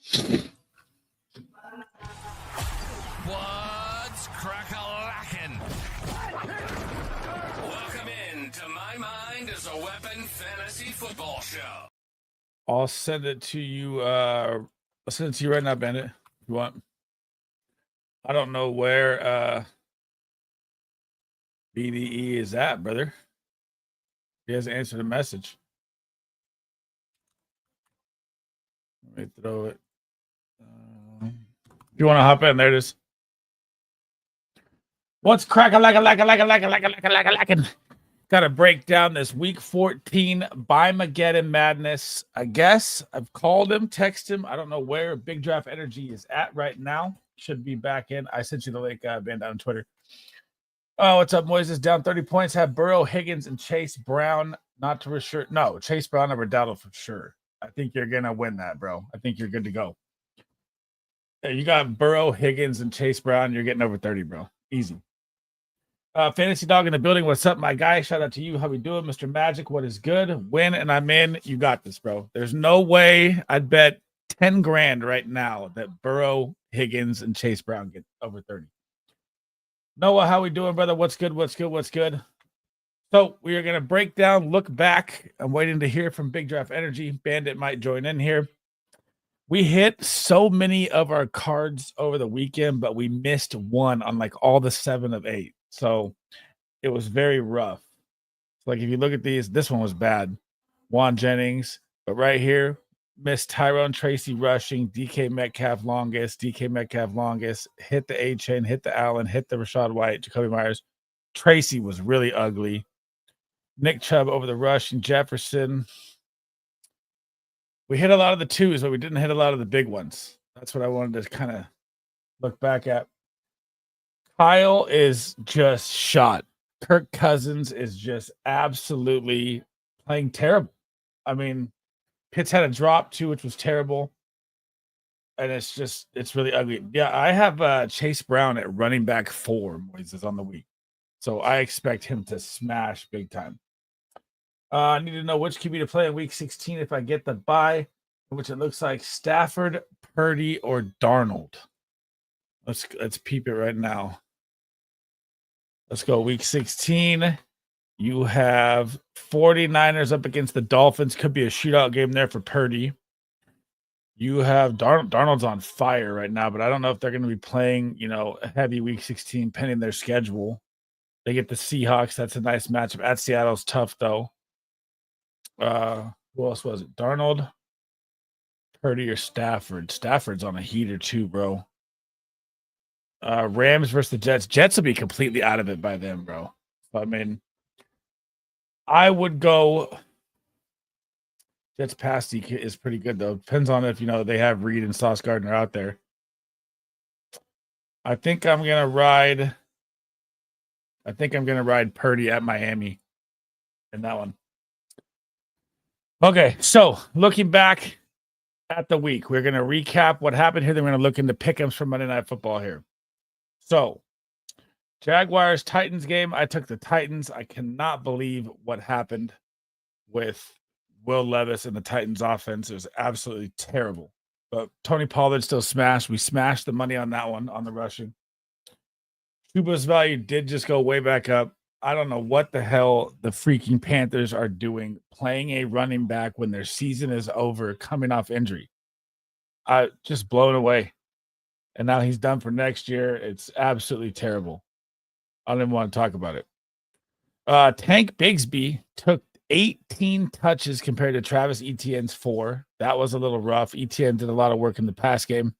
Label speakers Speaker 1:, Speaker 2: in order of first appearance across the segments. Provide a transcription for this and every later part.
Speaker 1: What's crack-a-lackin'? Welcome in to My Mind is a Weapon Fantasy Football Show.
Speaker 2: I'll send it to you. I'll send it to you right now, Bandit. If you want. I don't know where BDE is at, brother. He hasn't answered a message. Let me throw it. If you want to hop in, there it is. What's crack-a-lackin'? Got to break down this week 14 BYEMAGGEDON madness. I guess I've called him, texted him. I don't know where Big Draft Energy is at right now. Should be back in. I sent you the link, Bandit, on Twitter. Oh, what's up, Moises? Down 30 points. Have Burrow, Higgins, and Chase Brown. Not to assure. No, Chase Brown over Dowdle for sure. I think you're going to win that, bro. I think you're good to go. Yeah, you got Burrow, Higgins, and Chase Brown. You're getting over 30, bro. Easy. Fantasy Dog in the building. What's up, my guy? Shout out to you. How we doing, Mr. Magic? What is good? Win, and I'm in. You got this, bro. There's no way I'd bet 10 grand right now that Burrow, Higgins, and Chase Brown get over 30. Noah, how we doing, brother? What's good? So we are going to break down, look back. I'm waiting to hear from Big Draft Energy. Bandit might join in here. We hit so many of our cards over the weekend, but we missed one on like all the 7 of 8. So it was very rough. Like if you look at these, this one was bad. Juan Jennings, but right here, missed Tyrone Tracy rushing, DK Metcalf longest, hit the A-Chain, hit the Allen, hit the Rashad White, Jacoby Myers. Tracy was really ugly. Nick Chubb over the rushing, Jefferson. We hit a lot of the 2s, but we didn't hit a lot of the big ones. That's what I wanted to kind of look back at. Kyle is just shot. Kirk Cousins is just absolutely playing terrible. I mean, Pitts had a drop too, which was terrible. And it's really ugly. Yeah, I have Chase Brown at running back 4, Moises, on the week. So I expect him to smash big time. I need to know which QB to play in week 16 if I get the bye, which it looks like Stafford, Purdy, or Darnold. Let's peep it right now. Let's go week 16. You have 49ers up against the Dolphins. Could be a shootout game there for Purdy. You have Darnold's on fire right now, but I don't know if they're going to be playing, a heavy week 16 pending their schedule. They get the Seahawks. That's a nice matchup. At Seattle's tough, though. Who else was it? Darnold, Purdy, or Stafford? Stafford's on a heater too, bro. Rams versus the Jets. Jets will be completely out of it by then, bro. I mean, I would go. Jets pass is pretty good though. Depends on if they have Reed and Sauce Gardner out there. I think I'm gonna ride Purdy at Miami in that one. Okay, so looking back at the week, we're gonna recap what happened here. Then we're gonna look into pick-ems for Monday Night Football here. So, Jaguars Titans game. I took the Titans. I cannot believe what happened with Will Levis and the Titans offense. It was absolutely terrible. But Tony Pollard still smashed. We smashed the money on that one, on the rushing. Chuba's value did just go way back up. I don't know what the hell the freaking Panthers are doing, playing a running back when their season is over, coming off injury. Just blown away. And now he's done for next year. It's absolutely terrible. I don't even want to talk about it. Tank Bigsby took 18 touches compared to Travis Etienne's 4. That was a little rough. Etienne did a lot of work in the pass game.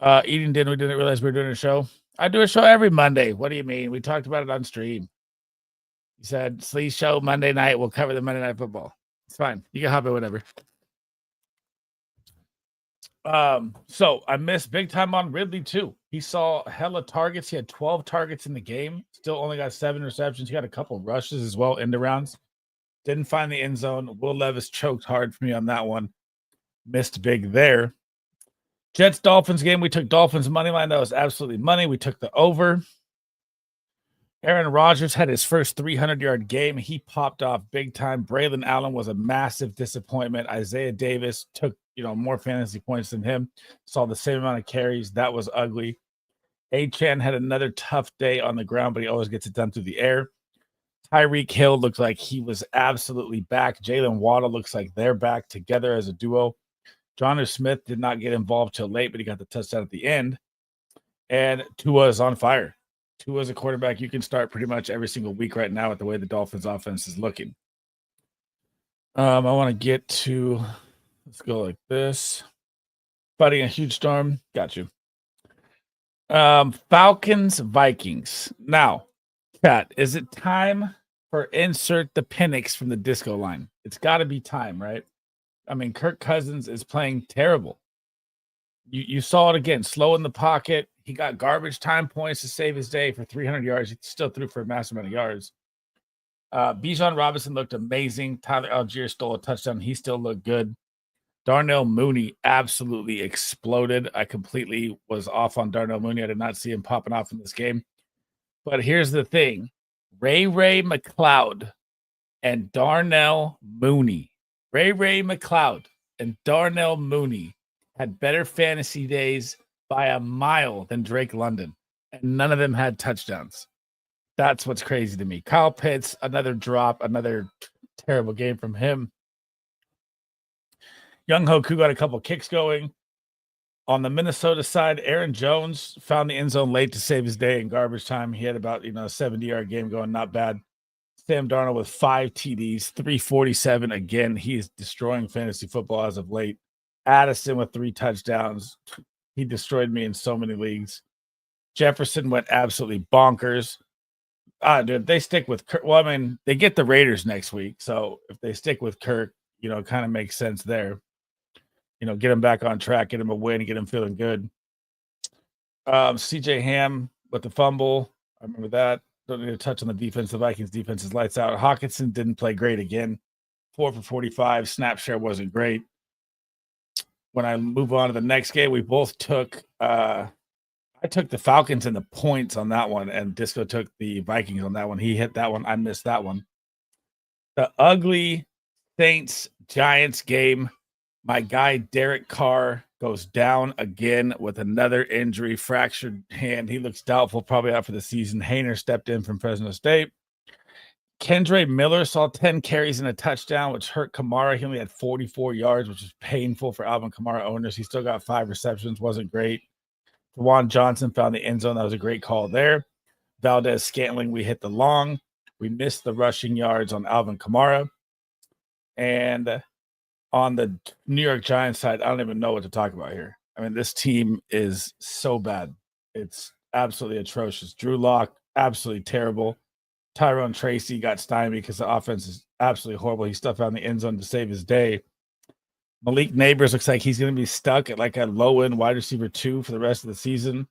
Speaker 2: We didn't realize we were doing a show. I do a show every Monday. What do you mean? We talked about it on stream. He said, Sleaze show Monday night. We'll cover the Monday Night Football. It's fine. You can hop in, whatever. So I missed big time on Ridley too. He saw hella targets. He had 12 targets in the game. Still only got 7 receptions. He had a couple rushes as well, end arounds. Didn't find the end zone. Will Levis choked hard for me on that one. Missed big there. Jets Dolphins game. We took Dolphins money line. That was absolutely money. We took the over. Aaron Rodgers had his first 300-yard game. He popped off big time. Braylon Allen was a massive disappointment. Isaiah Davis took, more fantasy points than him. Saw the same amount of carries. That was ugly. Achan had another tough day on the ground, but he always gets it done through the air. Tyreek Hill looked like he was absolutely back. Jalen Waddle looks like they're back together as a duo. Jonnu Smith did not get involved till late, but he got the touchdown at the end. And Tua is on fire. Tua is a quarterback you can start pretty much every single week right now with the way the Dolphins offense is looking. I want to get to, let's go like this. Fighting a huge storm. Got you. Falcons, Vikings. Now, chat, is it time for insert the Penix from the disco line? It's got to be time, right? I mean, Kirk Cousins is playing terrible. You saw it again, slow in the pocket. He got garbage time points to save his day for 300 yards. He still threw for a massive amount of yards. Bijan Robinson looked amazing. Tyler Algier stole a touchdown. He still looked good. Darnell Mooney absolutely exploded. I completely was off on Darnell Mooney. I did not see him popping off in this game. But here's the thing. Ray McLeod and Darnell Mooney. Ray McLeod and Darnell Mooney had better fantasy days by a mile than Drake London, and none of them had touchdowns. That's what's crazy to me. Kyle Pitts, another drop, another terrible game from him. Young Hoku got a couple kicks going. On the Minnesota side, Aaron Jones found the end zone late to save his day in garbage time. He had about, a 70-yard game going, not bad. Sam Darnold with 5 TDs, 347. Again, he's destroying fantasy football as of late. Addison with 3 touchdowns. He destroyed me in so many leagues. Jefferson went absolutely bonkers. Dude, they stick with Kirk. Well, I mean, they get the Raiders next week. So if they stick with Kirk, it kind of makes sense there. Get him back on track, get him a win, get him feeling good. CJ Ham with the fumble. I remember that. Don't need to touch on the defense. The Vikings defense is lights out. Hawkinson didn't play great again. 4 for 45. Snap share wasn't great. When I move on to the next game, we both took I took the Falcons and the points on that one, and Disco took the Vikings on that one. He hit that one. I missed that one. The ugly Saints-Giants game. My guy Derek Carr goes down again with another injury, fractured hand. He looks doubtful, probably out for the season. Hayner stepped in from Fresno State. Kendre Miller saw 10 carries and a touchdown, which hurt Kamara. He only had 44 yards, which is painful for Alvin Kamara owners. He still got 5 receptions, wasn't great. Juwan Johnson found the end zone. That was a great call there. Valdez Scantling, we hit the long. We missed the rushing yards on Alvin Kamara. And on the New York Giants side, I don't even know what to talk about here. I mean, this team is so bad. It's absolutely atrocious. Drew Lock, absolutely terrible. Tyrone Tracy got stymied because the offense is absolutely horrible. He stuffed out in the end zone to save his day. Malik Neighbors looks like he's going to be stuck at like a low-end wide receiver 2 for the rest of the season.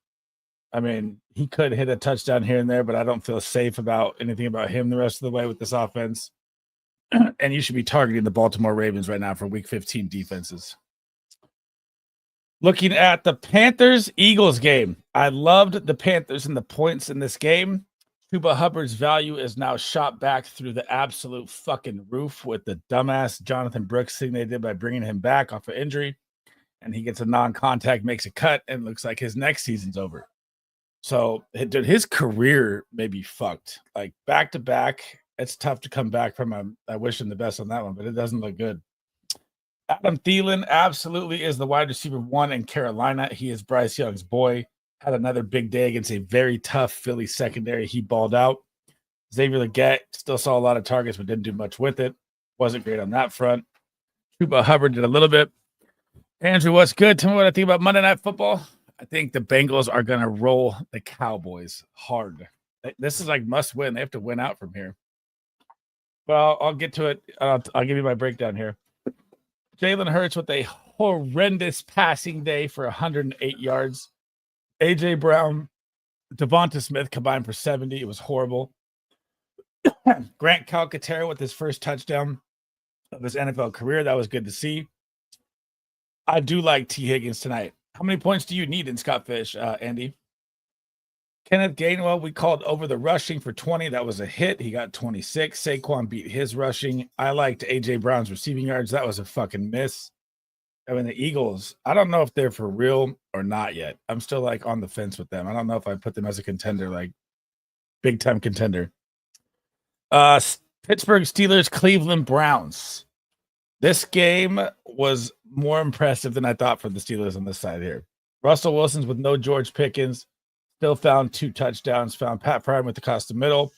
Speaker 2: I mean, he could hit a touchdown here and there, but I don't feel safe about anything about him the rest of the way with this offense. And you should be targeting the Baltimore Ravens right now for Week 15 defenses. Looking at the Panthers-Eagles game, I loved the Panthers and the points in this game. Chuba Hubbard's value is now shot back through the absolute fucking roof with the dumbass Jonathan Brooks thing they did by bringing him back off of injury. And he gets a non-contact, makes a cut, and looks like his next season's over. So, dude, his career may be fucked. Like, back-to-back, it's tough to come back from him. I wish him the best on that one, but it doesn't look good. Adam Thielen absolutely is the wide receiver 1 in Carolina. He is Bryce Young's boy. Had another big day against a very tough Philly secondary. He balled out. Xavier Legette still saw a lot of targets, but didn't do much with it. Wasn't great on that front. Chuba Hubbard did a little bit. Andrew, what's good? Tell me what I think about Monday Night Football. I think the Bengals are going to roll the Cowboys hard. This is like must win. They have to win out from here. Well, I'll get to it. I'll give you my breakdown here. Jalen Hurts with a horrendous passing day for 108 yards. A.J. Brown, Devonta Smith combined for 70. It was horrible. Grant Calcaterra with his first touchdown of his NFL career. That was good to see. I do like T. Higgins tonight. How many points do you need in Scott Fish, Andy? Kenneth Gainwell, we called over the rushing for 20. That was a hit. He got 26. Saquon beat his rushing. I liked A.J. Brown's receiving yards. That was a fucking miss. I mean, the Eagles, I don't know if they're for real or not yet. I'm still like on the fence with them. I don't know if I put them as a contender, like big time contender. Pittsburgh Steelers, Cleveland Browns. This game was more impressive than I thought for the Steelers on this side here. Russell Wilson's with no George Pickens. Still found 2 touchdowns. Found Pat Fryer across the middle.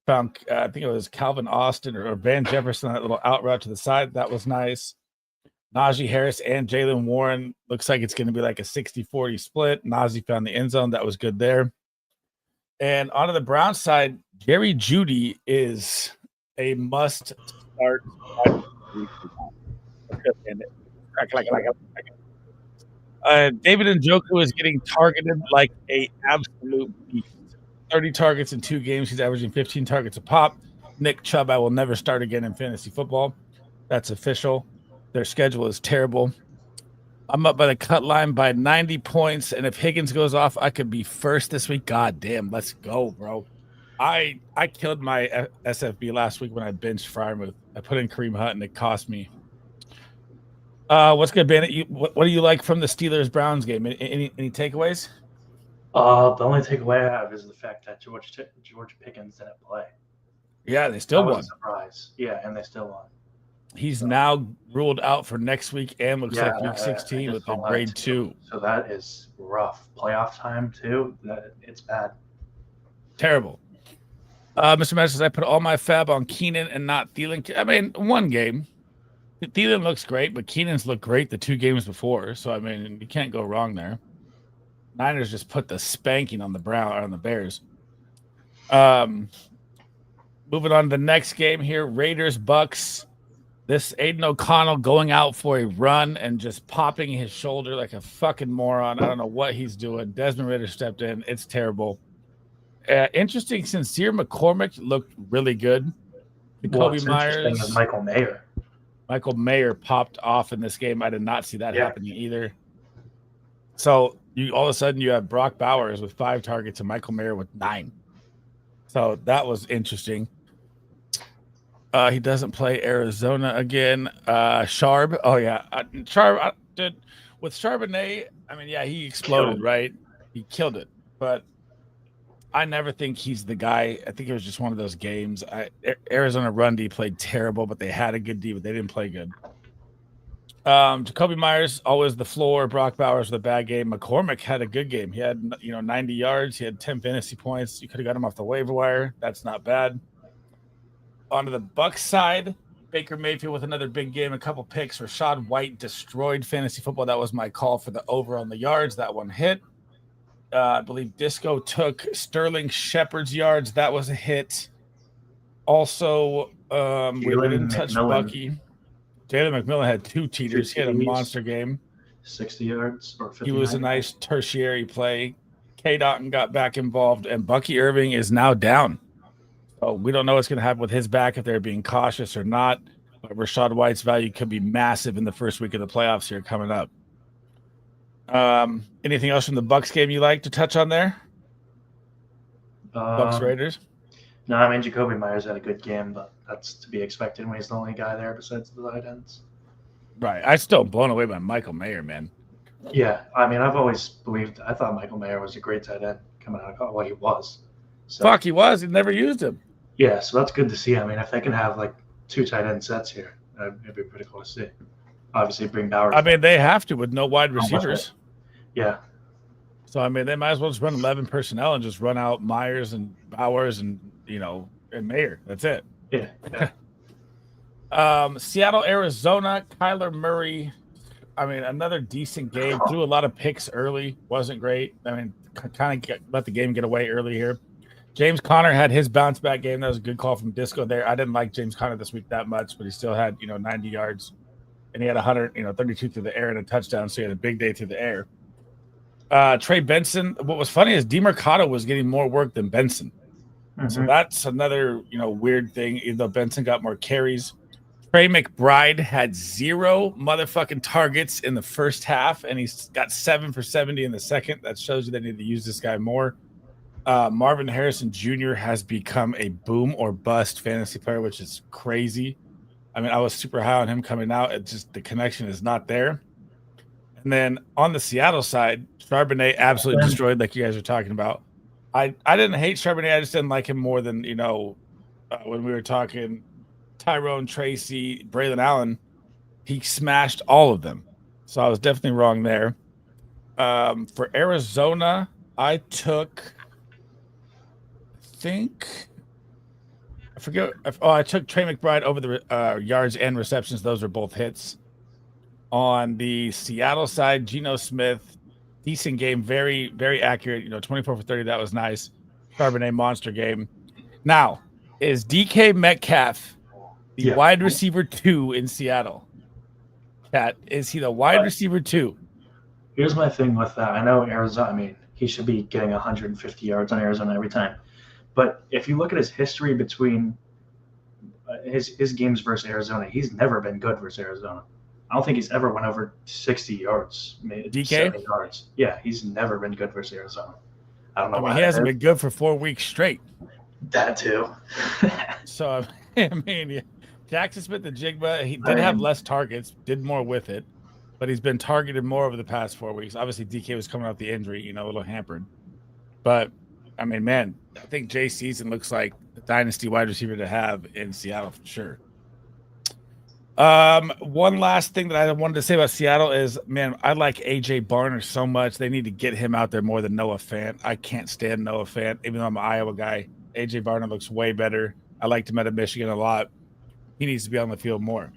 Speaker 2: Found, I think it was Calvin Austin or Van Jefferson, that little out route to the side. That was nice. Najee Harris and Jalen Warren. Looks like it's going to be like a 60-40 split. Najee found the end zone. That was good there. And on the Browns side, Jerry Jeudy is a must start. David Njoku is getting targeted like a absolute beast. 30 targets in 2 games. He's averaging 15 targets a pop. Nick Chubb, I will never start again in fantasy football. That's official. Their schedule is terrible. I'm up by the cut line by 90 points, and if Higgins goes off, I could be first this week. God damn, let's go, bro. I killed my SFB last week when I benched Frymouth. I put in Kareem Hunt, and it cost me. What's good, Bandit? What do you like from the Steelers-Browns game? Any takeaways?
Speaker 3: The only takeaway I have is the fact that George Pickens didn't play.
Speaker 2: Yeah, they still won.
Speaker 3: That was a surprise. Yeah, and they still won.
Speaker 2: He's now ruled out for next week and looks like week 16 with a grade 2.
Speaker 3: So that is rough. Playoff time, too. It's bad.
Speaker 2: Terrible. Mr. Madison says, I put all my fab on Keenan and not Thielen. I mean, one game. Thielen looks great, but Keenan's looked great the 2 games before. So, I mean, you can't go wrong there. Niners just put the spanking on the Bears. Moving on to the next game here, Raiders, Bucks. This Aiden O'Connell going out for a run and just popping his shoulder like a fucking moron. I don't know what he's doing. Desmond Ridder stepped in. It's terrible. Interesting, Sincere McCormick looked really good. Jacoby Myers.
Speaker 3: Is Michael Mayer.
Speaker 2: Michael Mayer popped off in this game. I did not see that happening either. So all of a sudden you have Brock Bowers with 5 targets and Michael Mayer with 9. So that was interesting. He doesn't play Arizona again. Sharb. Oh, yeah. Sharb, with Charbonnet, I mean, yeah, he exploded, right? He killed it. But I never think he's the guy. I think it was just one of those games. Arizona run D played terrible, but they had a good D, but they didn't play good. Jacoby Myers, always the floor. Brock Bowers with a bad game. McCormick had a good game. He had 90 yards. He had 10 fantasy points. You could have got him off the waiver wire. That's not bad. Onto the Bucs side, Baker Mayfield with another big game, a couple picks. Rashad White destroyed fantasy football. That was my call for the over on the yards. That one hit. I believe Disco took Sterling Shepard's yards. That was a hit. Also, we didn't touch Bucky. Jalen McMillan had 2 cheaters. He had a monster game.
Speaker 3: 60 yards or 50.
Speaker 2: He was a nice tertiary play. K. Dotton got back involved, and Bucky Irving is now down. So we don't know what's going to happen with his back, if they're being cautious or not. But Rashad White's value could be massive in the first week of the playoffs here coming up. Anything else from the Bucs game you like to touch on there? Bucs Raiders?
Speaker 3: No, I mean, Jacoby Myers had a good game, but that's to be expected when he's the only guy there besides the tight ends.
Speaker 2: Right. I'm still blown away by Michael Mayer, man.
Speaker 3: Yeah. I mean, I've always believed – I thought Michael Mayer was a great tight end coming out of what he was. So,
Speaker 2: Fuck, he was. He never used him.
Speaker 3: Yeah, so that's good to see. I mean, if they can have, 2 tight end sets here, it'd be pretty cool to see. Obviously, bring Bowers.
Speaker 2: I mean, they have to with no wide receivers.
Speaker 3: Yeah.
Speaker 2: So, I mean, they might as well just run 11 personnel and just run out Myers and Bowers and, and Mayer. That's it.
Speaker 3: Yeah.
Speaker 2: Seattle, Arizona, Kyler Murray. I mean, another decent game. Threw a lot of picks early. Wasn't great. I mean, kind of let the game get away early here. James Conner had his bounce back game. That was a good call from Disco there. I didn't like James Conner this week that much, but he still had, 90 yards. And he had 32 through the air and a touchdown. So he had a big day through the air. Trey Benson. What was funny is DeMarcado was getting more work than Benson. Mm-hmm. So that's another, weird thing, even though Benson got more carries. Trey McBride had 0 motherfucking targets in the first half, and he's got 7 for 70 in the second. That shows you they need to use this guy more. Marvin Harrison Jr. has become a boom or bust fantasy player, which is crazy. I mean, I was super high on him coming out. It just the connection is not there. And then on the Seattle side, Charbonnet absolutely destroyed, like you guys are talking about. I didn't hate Charbonnet. I just didn't like him more than when we were talking Tyrone, Tracy, Braylon Allen. He smashed all of them, so I was definitely wrong there. For Arizona, I took. I took Trey McBride over the yards and receptions. Those are both hits. On the Seattle side, Geno Smith, decent game, very, very accurate. 24 for 30. That was nice. Charbonnet monster game. Now, is DK Metcalf the wide receiver 2 in Seattle? Cat, is he the wide receiver 2?
Speaker 3: Here's my thing with that. I know Arizona. I mean, he should be getting 150 yards on Arizona every time. But if you look at his history between his games versus Arizona, he's never been good versus Arizona. I don't think he's ever went over 60 yards, maybe
Speaker 2: DK?
Speaker 3: 70 yards. Yeah, he's never been good versus Arizona. I don't know why.
Speaker 2: He hasn't been good for 4 weeks straight.
Speaker 3: That too.
Speaker 2: So, I mean, Jackson Smith-Njigba, he did have less targets, did more with it, but he's been targeted more over the past 4 weeks. Obviously, DK was coming off the injury, a little hampered. But, I mean, man, I think Jay Season looks like the dynasty wide receiver to have in Seattle for sure. One last thing that I wanted to say about Seattle is, man, I like AJ Barner so much. They need to get him out there more than Noah Fant. I can't stand Noah Fant, even though I'm an Iowa guy. AJ Barner looks way better. I liked him out of Michigan a lot. He needs to be on the field more.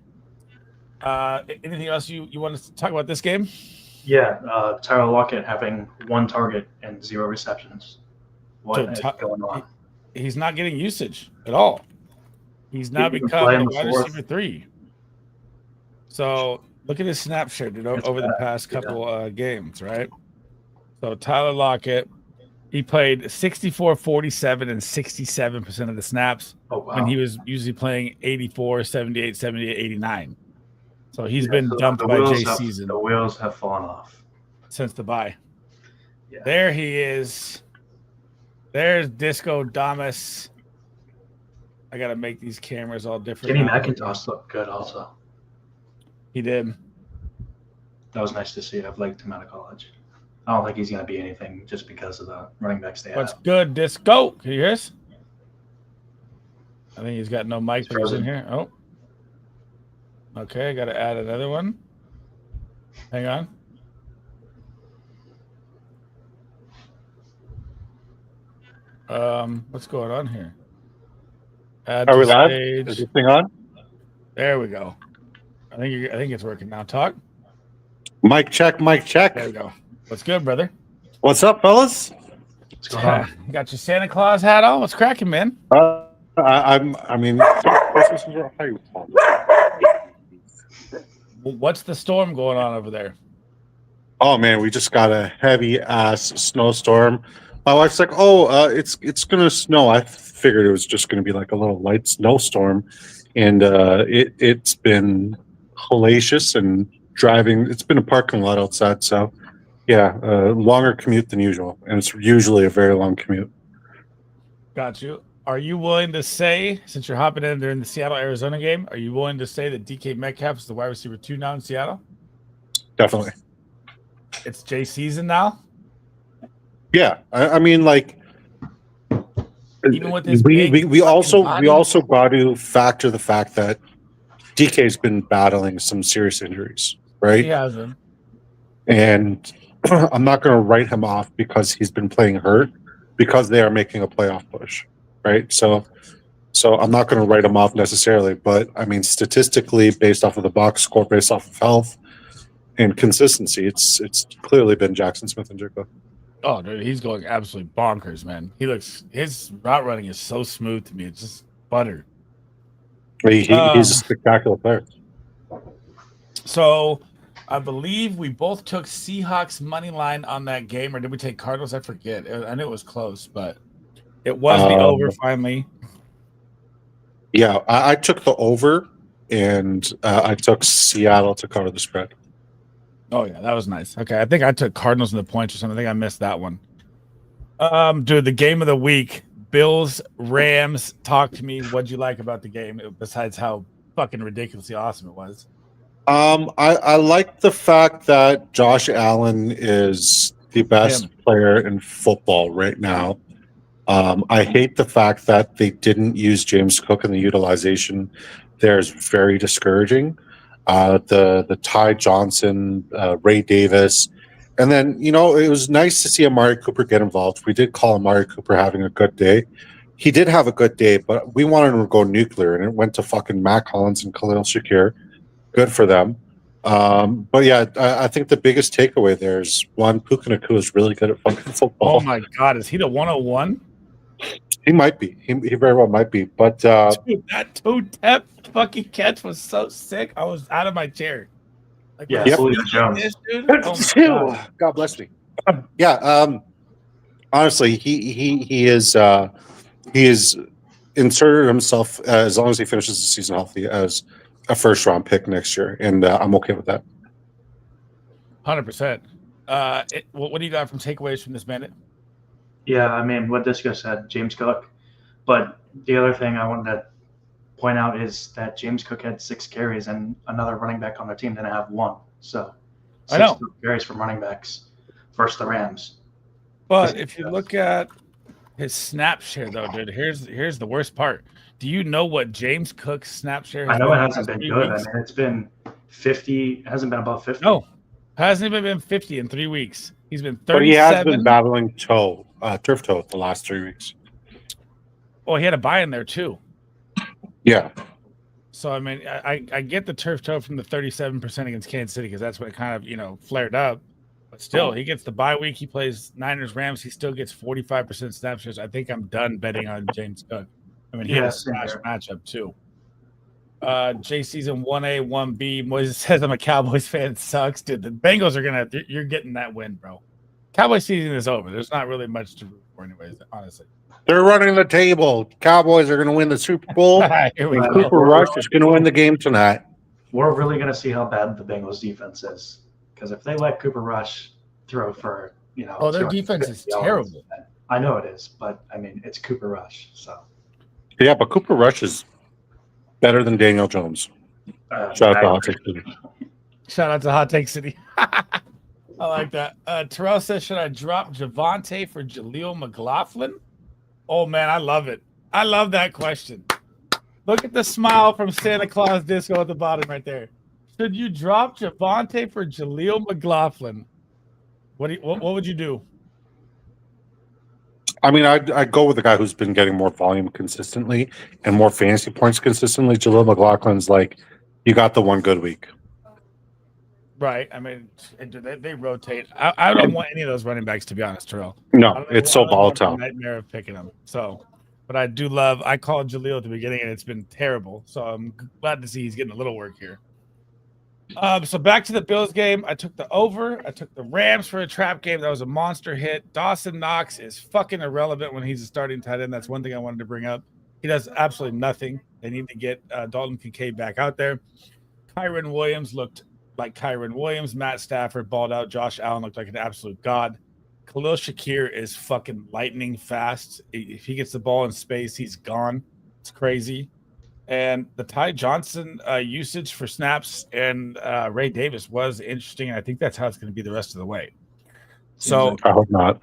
Speaker 2: Anything else you want to talk about this game?
Speaker 3: Yeah, Tyler Lockett having 1 target and 0 receptions. What is going on?
Speaker 2: He's not getting usage at all. He's now become the wide receiver 3. So look at his snap share, dude, over the past couple games, right? So Tyler Lockett, he played 64, 47, and 67% of the snaps when he was usually playing 84, 78, 78, 89. So he's been dumped by Jay Season.
Speaker 3: The wheels have fallen off
Speaker 2: since the bye.
Speaker 3: Yeah.
Speaker 2: There he is. There's Disco Damas. I got to make these cameras all different.
Speaker 3: Kenny McIntosh looked good also.
Speaker 2: He did.
Speaker 3: That was nice to see. I've liked him out of college. I don't think he's going to be anything just because of the running backs they have.
Speaker 2: What's good, Disco? Can you hear us? I think he's got no mic in here. Oh. Okay, I got to add another one. Hang on. What's going on here?
Speaker 4: Are we live? Is this thing on?
Speaker 2: There we go. I think it's working now. Talk.
Speaker 4: Mic check. Mic check.
Speaker 2: There we go. What's good, brother?
Speaker 4: What's up, fellas?
Speaker 3: What's going on?
Speaker 2: You got your Santa Claus hat on? What's cracking, man? What's the storm going on over there?
Speaker 4: Oh man, we just got a heavy ass snowstorm. My wife's like, "Oh, it's gonna snow." I figured it was just gonna be like a little light snowstorm, and it's been hellacious and driving. It's been a parking lot outside, so yeah, longer commute than usual, and it's usually a very long commute.
Speaker 2: Got you. Are you willing to say, since you're hopping in during the Seattle-Arizona game, are you willing to say that DK Metcalf is the wide receiver 2 now in Seattle?
Speaker 4: Definitely.
Speaker 2: It's Jay Season now?
Speaker 4: Yeah. I mean, like,
Speaker 2: even with this
Speaker 4: we also got to factor the fact that DK's been battling some serious injuries, right?
Speaker 2: He hasn't.
Speaker 4: And I'm not going to write him off because he's been playing hurt, because they are making a playoff push. Right, so I'm not going to write him off necessarily, but I mean, statistically, based off of the box score, based off of health and consistency, it's clearly been Jackson Smith-Njigba.
Speaker 2: Oh, dude, he's going absolutely bonkers, man. His route running is so smooth to me; it's just butter.
Speaker 4: He's a spectacular player.
Speaker 2: So, I believe we both took Seahawks money line on that game, or did we take Cardinals? I forget. I know it was close, but. It was the over finally.
Speaker 4: Yeah, I took the over, and I took Seattle to cover the spread.
Speaker 2: Oh, yeah, that was nice. Okay, I think I took Cardinals in the points or something. I think I missed that one. Dude, the game of the week, Bills, Rams. Talk to me. What'd you like about the game besides how fucking ridiculously awesome it was?
Speaker 4: I like the fact that Josh Allen is the best player in football right now. I hate the fact that they didn't use James Cook, and the utilization there is very discouraging. The Ty Johnson, Ray Davis, and then it was nice to see Amari Cooper get involved. We did call Amari Cooper having a good day. He did have a good day, but we wanted him to go nuclear, and it went to fucking Matt Collins and Khalil Shakir. Good for them. But yeah, I think the biggest takeaway there is one, Puka Nacua is really good at fucking football.
Speaker 2: Oh my god, is he the 101?
Speaker 4: He might be. He very well might be. But
Speaker 2: dude, that toe-tap fucking catch was so sick. I was out of my chair. Like,
Speaker 3: yeah, Jones.
Speaker 2: This, dude? Oh
Speaker 4: God bless me. Yeah. Honestly, he is inserted himself, as long as he finishes the season healthy, as a first-round pick next year, and I'm okay with that.
Speaker 2: 100%. What do you got from takeaways from this minute?
Speaker 3: Yeah, I mean, what Disco said, James Cook. But the other thing I wanted to point out is that James Cook had 6 carries, and another running back on their team didn't have 1. So 6 carries from running backs versus the Rams.
Speaker 2: But if you look at his snap share, though, dude, here's the worst part. Do you know what James Cook's snap share has
Speaker 3: I know
Speaker 2: been?
Speaker 3: It hasn't been good.
Speaker 2: Weeks?
Speaker 3: I mean, it's been 50. It hasn't been above 50.
Speaker 2: No, hasn't even been 50 in 3 weeks. He's been 37.
Speaker 4: But he has been battling turf toe the last 3 weeks.
Speaker 2: Oh, he had a bye in there too.
Speaker 4: Yeah.
Speaker 2: So I mean, I get the turf toe from the 37% against Kansas City because that's what it kind of flared up. But still, he gets the bye week. He plays Niners Rams. He still gets 45% snap shares. I think I'm done betting on James Cook. I mean, he has a smash matchup too. JC's in 1A, 1B. Moises says I'm a Cowboys fan. It sucks, dude. The Bengals are you're getting that win, bro. Cowboy season is over. There's not really much to root for, anyways. Honestly,
Speaker 4: they're running the table. Cowboys are going to win the Super Bowl.
Speaker 2: Here we go.
Speaker 4: Cooper Rush is going to win the game tonight.
Speaker 3: We're really going to see how bad the Bengals defense is, because if they let Cooper Rush throw for
Speaker 2: their defense is terrible.
Speaker 3: I know it is, but I mean it's Cooper Rush, so.
Speaker 4: Yeah, but Cooper Rush is better than Daniel Jones. Shout out to Hot Take City.
Speaker 2: Shout out to Hot Take City. I like that. Terrell says, should I drop Javonte for Jaleel McLaughlin? Oh, man, I love it. I love that question. Look at the smile from Santa Claus Disco at the bottom right there. Should you drop Javonte for Jaleel McLaughlin? What would you do?
Speaker 4: I mean, I'd go with the guy who's been getting more volume consistently and more fantasy points consistently. Jaleel McLaughlin's like, you got the one good week.
Speaker 2: Right. I mean, they rotate. I don't want any of those running backs, to be honest, Terrell.
Speaker 4: No, it's so volatile.
Speaker 2: Nightmare of picking them. So, but I do love. I called Jaleel at the beginning, and it's been terrible. So I'm glad to see he's getting a little work here. So back to the Bills game. I took the over. I took the Rams for a trap game. That was a monster hit. Dawson Knox is fucking irrelevant when he's a starting tight end. That's one thing I wanted to bring up. He does absolutely nothing. They need to get Dalton Kincaid back out there. Kyron Williams looked like Kyron Williams. Matt Stafford balled out. Josh Allen looked like an absolute god. Khalil Shakir is fucking lightning fast. If he gets the ball in space, he's gone. It's crazy. And the Ty Johnson usage for snaps and Ray Davis was interesting. And I think that's how it's going to be the rest of the way. So
Speaker 4: I hope not.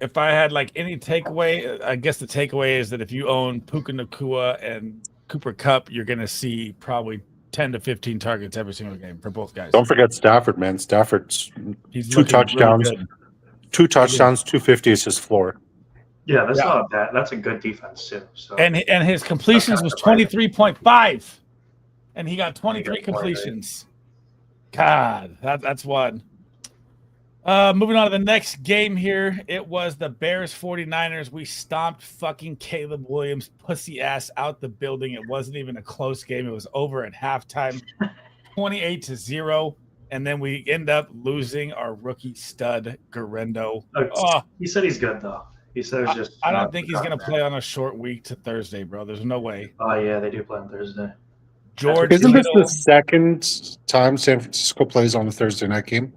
Speaker 2: If I had like any takeaway, I guess the takeaway is that if you own Puka Nacua and Cooper Kupp, you're going to see probably 10 to 15 targets every single game for both guys.
Speaker 4: Don't forget Stafford, man. Stafford's
Speaker 2: He's
Speaker 4: 2 touchdowns.
Speaker 2: Really
Speaker 4: 2 touchdowns, 250 is his floor.
Speaker 3: Yeah, that's not bad. That's a good defense too. So.
Speaker 2: And his completions was 23.5, and he got 23 completions. God, that's one. Moving on to the next game here. It was the Bears 49ers. We stomped fucking Caleb Williams' pussy ass out the building. It wasn't even a close game. It was over at halftime, 28-0. And then we end up losing our rookie stud, Garendo.
Speaker 3: He said he's good, though. He said it's just.
Speaker 2: I don't think he's going to play on a short week to Thursday, bro. There's no way.
Speaker 3: Oh, yeah, they do play on Thursday.
Speaker 4: George, isn't this the second time San Francisco plays on a Thursday night game?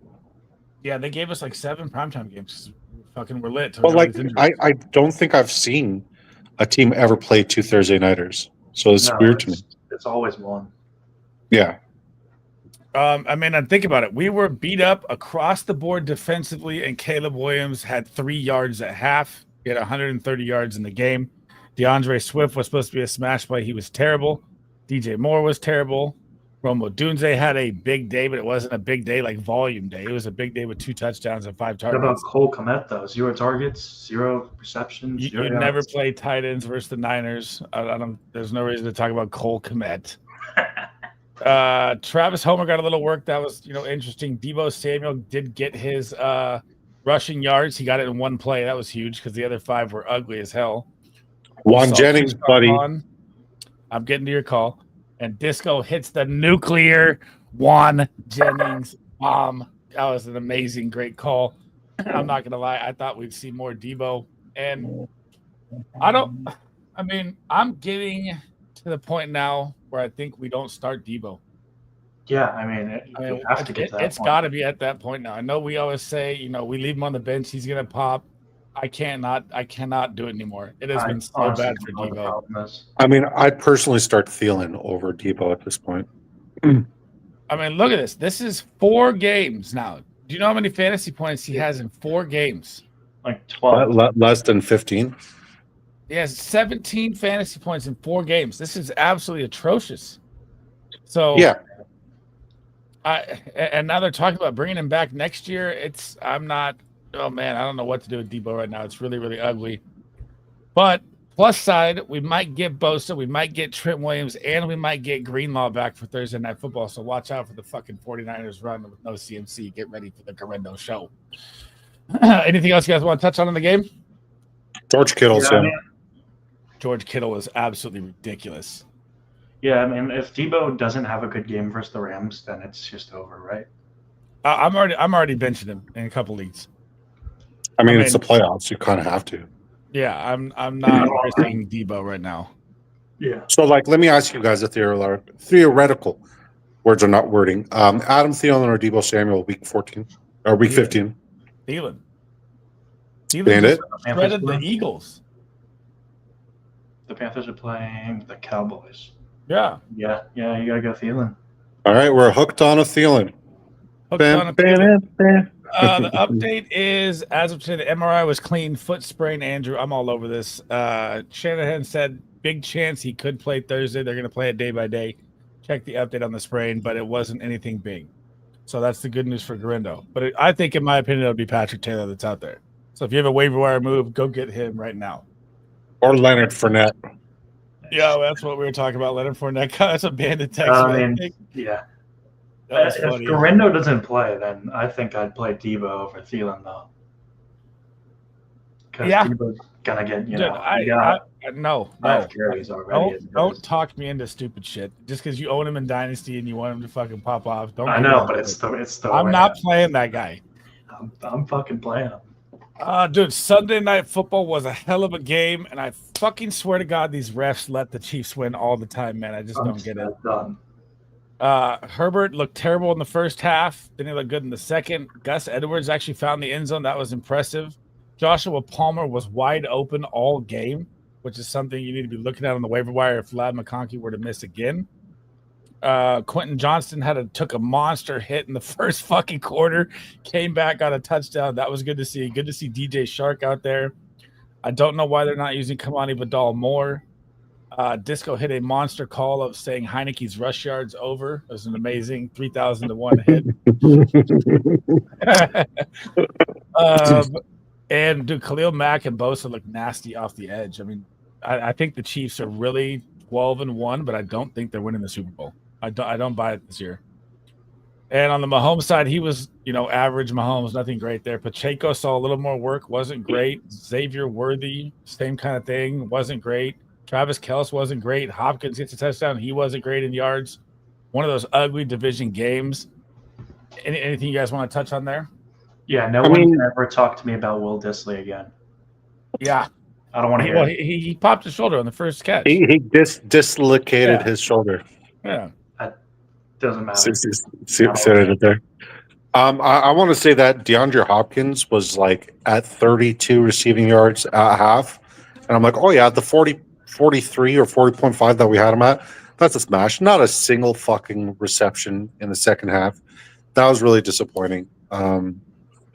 Speaker 2: Yeah, they gave us like 7 primetime games. fucking were lit.
Speaker 4: Well, like I don't think I've seen a team ever play 2 Thursday nighters, so it's weird to me.
Speaker 3: It's always one.
Speaker 4: Yeah.
Speaker 2: I mean, and think about it. We were beat up across the board defensively, and Caleb Williams had 3 yards at half. He had 130 yards in the game. DeAndre Swift was supposed to be a smash play. He was terrible. DJ Moore was terrible. Romo Dunze had a big day, but it wasn't a big day like volume day. It was a big day with 2 touchdowns and 5 targets.
Speaker 3: What about Cole Kmet, though? 0 targets, 0 receptions.
Speaker 2: You never play tight ends versus the Niners. I don't. There's no reason to talk about Cole Kmet. Travis Homer got a little work. That was, interesting. Deebo Samuel did get his rushing yards. He got it in 1 play. That was huge because the other 5 were ugly as hell.
Speaker 4: Juan Jennings, buddy.
Speaker 2: I'm getting to your call. And Disco hits the nuclear Juan Jennings bomb. That was an amazing, great call. I'm not going to lie. I thought we'd see more Deebo. And I'm getting to the point now where I think we don't start Deebo.
Speaker 3: Yeah, you have to get to that
Speaker 2: It's got to be at that point now. I know we always say, we leave him on the bench, he's going to pop. I cannot do it anymore. It has been so bad for Deebo.
Speaker 4: I'd personally start Thielen over Deebo at this point.
Speaker 2: Look at this. This is 4 games now. Do you know how many fantasy points he has in 4 games?
Speaker 3: Like 12.
Speaker 4: Less than 15.
Speaker 2: He has 17 fantasy points in 4 games. This is absolutely atrocious. So
Speaker 4: yeah.
Speaker 2: And now they're talking about bringing him back next year. Oh, man, I don't know what to do with Deebo right now. It's really, really ugly. But plus side, we might get Bosa, we might get Trent Williams, and we might get Greenlaw back for Thursday Night Football. So watch out for the fucking 49ers run with no CMC. Get ready for the Garendo show. Anything else you guys want to touch on in the game?
Speaker 4: George Kittle.
Speaker 2: George Kittle was absolutely ridiculous.
Speaker 3: Yeah, if Deebo doesn't have a good game versus the Rams, then it's just over, right?
Speaker 2: I'm already benching him in a couple leagues.
Speaker 4: It's the playoffs. You kind of have to.
Speaker 2: Yeah, I'm not risking Deebo right now.
Speaker 3: Yeah.
Speaker 4: So, let me ask you guys a theoretical. Words are not wording. Adam Thielen or Deebo Samuel, week 14 or week 15.
Speaker 2: Thielen
Speaker 4: Bandit
Speaker 2: shredded the Eagles.
Speaker 3: The Panthers are playing the Cowboys.
Speaker 2: Yeah.
Speaker 3: You gotta go Thielen.
Speaker 4: All right, we're hooked on a Thielen.
Speaker 2: The update is, as of today, the MRI was clean. Foot sprain, Andrew. I'm all over this. Shanahan said big chance he could play Thursday. They're going to play it day by day. Check the update on the sprain, but it wasn't anything big. So that's the good news for Garendo. But I think, in my opinion, it'll be Patrick Taylor that's out there. So if you have a waiver wire move, go get him right now.
Speaker 4: Or Leonard Fournette.
Speaker 2: Yeah, that's what we were talking about. Leonard Fournette. That's a bandit text.
Speaker 3: Yeah.
Speaker 2: If
Speaker 3: Garendo doesn't play, then I think I'd play Deebo over Thielen, though. Because Deebo's gonna get,
Speaker 2: no.
Speaker 3: 5 carries already.
Speaker 2: Don't talk me into stupid shit. Just because you own him in Dynasty and you want him to fucking pop off. Don't.
Speaker 3: I know, but it's the.
Speaker 2: I'm not playing that guy.
Speaker 3: I'm fucking playing him.
Speaker 2: Dude, Sunday Night Football was a hell of a game, and I fucking swear to God, these refs let the Chiefs win all the time, man. I just don't get it.
Speaker 3: Done.
Speaker 2: Herbert looked terrible in the first half. Then he looked good in the second. Gus Edwards actually found the end zone. That was impressive. Joshua Palmer was wide open all game, which is something you need to be looking at on the waiver wire if Vlad McConkey were to miss again. Quentin Johnston took a monster hit in the first fucking quarter, came back, got a touchdown. That was good to see. Good to see DJ Shark out there. I don't know why they're not using Kamani Vidal more. Disco hit a monster call of saying Heineke's rush yards over. It was an amazing 3,000 to 1 hit. And dude, Khalil Mack and Bosa look nasty off the edge. I think the Chiefs are really 12-1, but I don't think they're winning the Super Bowl. I don't buy it this year. And on the Mahomes side, he was, average Mahomes, nothing great there. Pacheco saw a little more work, wasn't great. Xavier Worthy, same kind of thing, wasn't great. Travis Kelce wasn't great. Hopkins gets a touchdown. He wasn't great in yards. One of those ugly division games. Anything you guys want to touch on there?
Speaker 3: Yeah, no one can ever talk to me about Will Dissly again.
Speaker 2: Yeah.
Speaker 3: I don't want to hear it.
Speaker 2: He popped his shoulder on the first catch.
Speaker 4: He dislocated his shoulder.
Speaker 2: Yeah.
Speaker 3: That doesn't matter.
Speaker 4: See what I did there? I want to say that DeAndre Hopkins was like at 32 receiving yards at half. And I'm like, oh, yeah, the 43 or 40.5 that we had him at, that's a smash. Not a single fucking reception in the second half. That was really disappointing.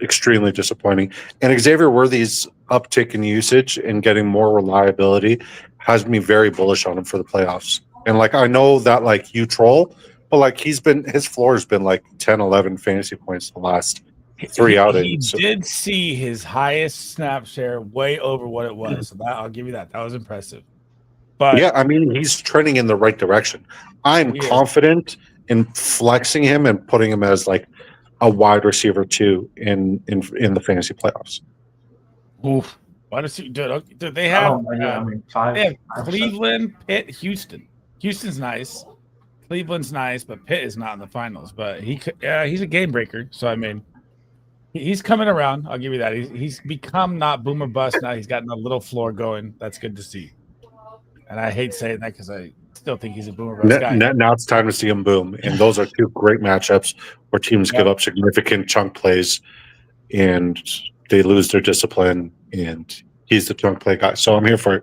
Speaker 4: Extremely disappointing. And Xavier Worthy's uptick in usage and getting more reliability has me very bullish on him for the playoffs. And like, I know that like you troll, but like his floor has been like 10, 11 fantasy points the last 3 outings.
Speaker 2: He did see his highest snap share way over what it was. So that, I'll give you that. That was impressive. But
Speaker 4: yeah, I mean, he's trending in the right direction. I'm confident in flexing him and putting him as like a wide receiver too in the fantasy playoffs.
Speaker 2: Oof. Wide receiver, dude, they have,
Speaker 3: five.
Speaker 2: They have Cleveland, Pitt, Houston. Houston's nice. Cleveland's nice, but Pitt is not in the finals. But he's a game breaker. So I mean, he's coming around. I'll give you that. He's become not boomer bust now. He's gotten a little floor going. That's good to see. And I hate saying that because I still think he's a boomer bust guy.
Speaker 4: Now it's time to see him boom. And those are two great matchups where teams give up significant chunk plays and they lose their discipline. And he's the chunk play guy. So I'm here for it.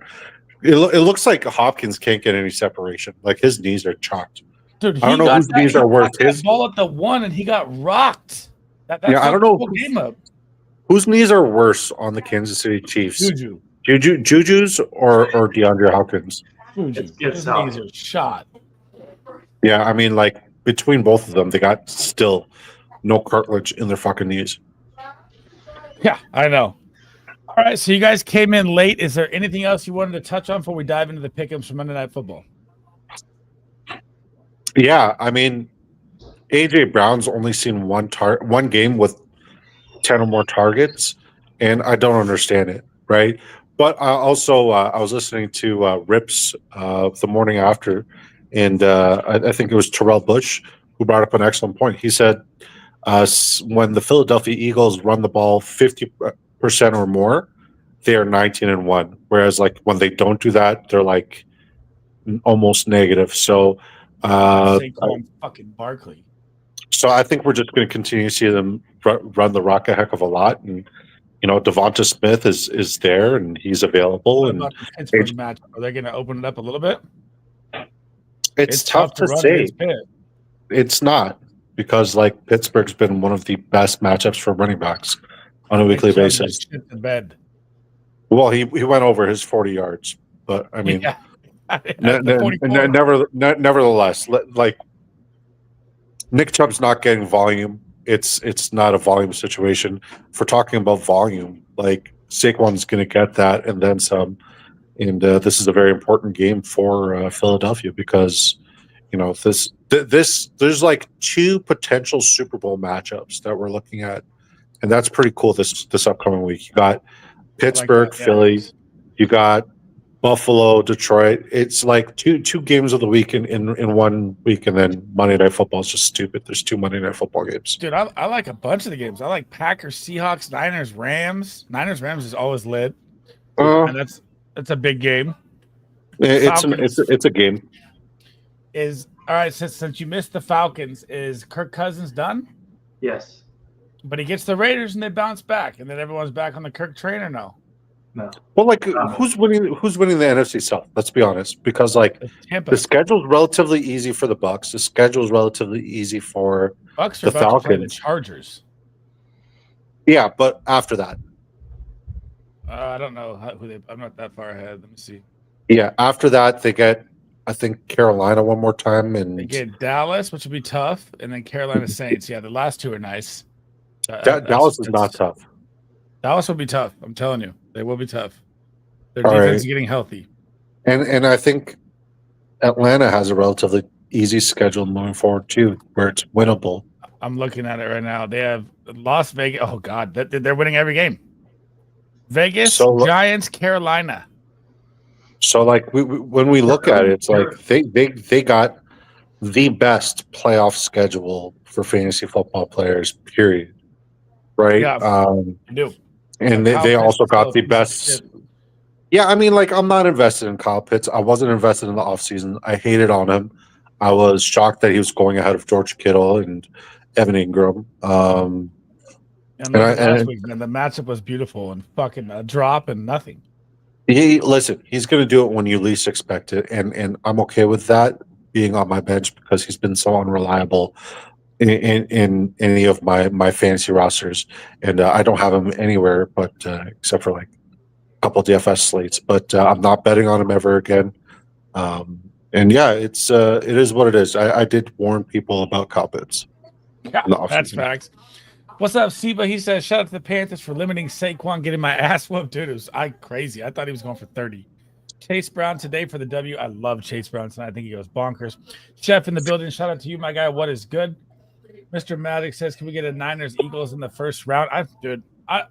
Speaker 4: It looks like Hopkins can't get any separation. Like his knees are chopped.
Speaker 2: Dude,
Speaker 4: I don't know whose knees are worse. His
Speaker 2: ball at the one and he got rocked.
Speaker 4: I don't know
Speaker 2: game up.
Speaker 4: Whose knees are worse on the Kansas City Chiefs. Juju's or DeAndre Hopkins.
Speaker 2: His knees are shot.
Speaker 4: Yeah, I mean, like between both of them, they got still no cartilage in their fucking knees.
Speaker 2: Yeah, I know. All right, so you guys came in late. Is there anything else you wanted to touch on before we dive into the pick-ems for Monday Night Football?
Speaker 4: Yeah, I mean, AJ Brown's only seen one game with 10 or more targets, and I don't understand it, right? But I was listening to Rips the morning after, and I think it was Terrell Bush who brought up an excellent point. He said when the Philadelphia Eagles run the ball 50% or more, they are 19-1. Whereas like when they don't do that, they're like almost negative. So
Speaker 2: fucking Barkley.
Speaker 4: So I think we're just going to continue to see them run the rock a heck of a lot, and you know Devonta Smith is there and he's available.
Speaker 2: What about the Pittsburgh match? Are they going to open it up a little bit?
Speaker 4: It's tough to say. It's not because like Pittsburgh's been one of the best matchups for running backs on a weekly basis.
Speaker 2: Shit the bed.
Speaker 4: Well, he went over his 40 yards, but I mean, nevertheless, like Nick Chubb's not getting volume. It's not a volume situation. If we're talking about volume, like Saquon's going to get that and then some. And this is a very important game for Philadelphia because you know there's like two potential Super Bowl matchups that we're looking at, and that's pretty cool this upcoming week. You got Pittsburgh, Philly. You got Buffalo, Detroit. It's like two games of the week in 1 week, and then Monday Night Football is just stupid. There's 2 Monday Night Football games.
Speaker 2: Dude, I like a bunch of the games. I like Packers, Seahawks, Niners, Rams. Niners, Rams is always lit. And that's a big game.
Speaker 4: It's a game.
Speaker 2: Is all right. Since you missed the Falcons, is Kirk Cousins done?
Speaker 3: Yes.
Speaker 2: But he gets the Raiders and they bounce back, and then everyone's back on the Kirk train, or no?
Speaker 3: No.
Speaker 4: Well, like who's winning the NFC South? Let's be honest, because like the schedule's relatively easy for the Bucs. The schedule's relatively easy for
Speaker 2: Bucs
Speaker 4: the Falcons.
Speaker 2: To play the Chargers.
Speaker 4: Yeah, but after that,
Speaker 2: I don't know who they. I'm not that far ahead. Let me see.
Speaker 4: Yeah, after that they get, I think, Carolina one more time, and
Speaker 2: they get Dallas, which will be tough, and then Carolina Saints. Yeah, the last two are nice.
Speaker 4: Dallas is not tough.
Speaker 2: Dallas will be tough. I'm telling you, they will be tough. Their defense is getting healthy,
Speaker 4: and I think Atlanta has a relatively easy schedule moving forward too, where it's winnable.
Speaker 2: I'm looking at it right now. They have Las Vegas. Oh God, they're winning every game. Vegas, Giants, Carolina.
Speaker 4: So like when we look at it, it's like they got the best playoff schedule for fantasy football players. Period. Right.
Speaker 2: Yeah.
Speaker 4: And they also got the best. Yeah, I mean, like I'm not invested in Kyle Pitts. I wasn't invested in the offseason. I hated on him. I was shocked that he was going ahead of George Kittle, and Evan Ingram.
Speaker 2: And
Speaker 4: And
Speaker 2: last week, man, the matchup was beautiful and fucking a drop and nothing.
Speaker 4: listen, he's going to do it when you least expect it, and I'm okay with that being on my bench because he's been so unreliable in any of my fantasy rosters, and I don't have him anywhere but except for like a couple DFS slates. But I'm not betting on him ever again. And yeah, it is what it is. I did warn people about Kyle Pitts.
Speaker 2: Yeah, that's facts. What's up, Siba? He says, shout out to the Panthers for limiting Saquon getting my ass whooped. Dude, it was crazy. I thought he was going for 30. Chase Brown today for the W. I love Chase Brown tonight. I think he goes bonkers. Chef in the building. Shout out to you, my guy. What is good? Mr. Maddox says, can we get a Niners Eagles in the first round?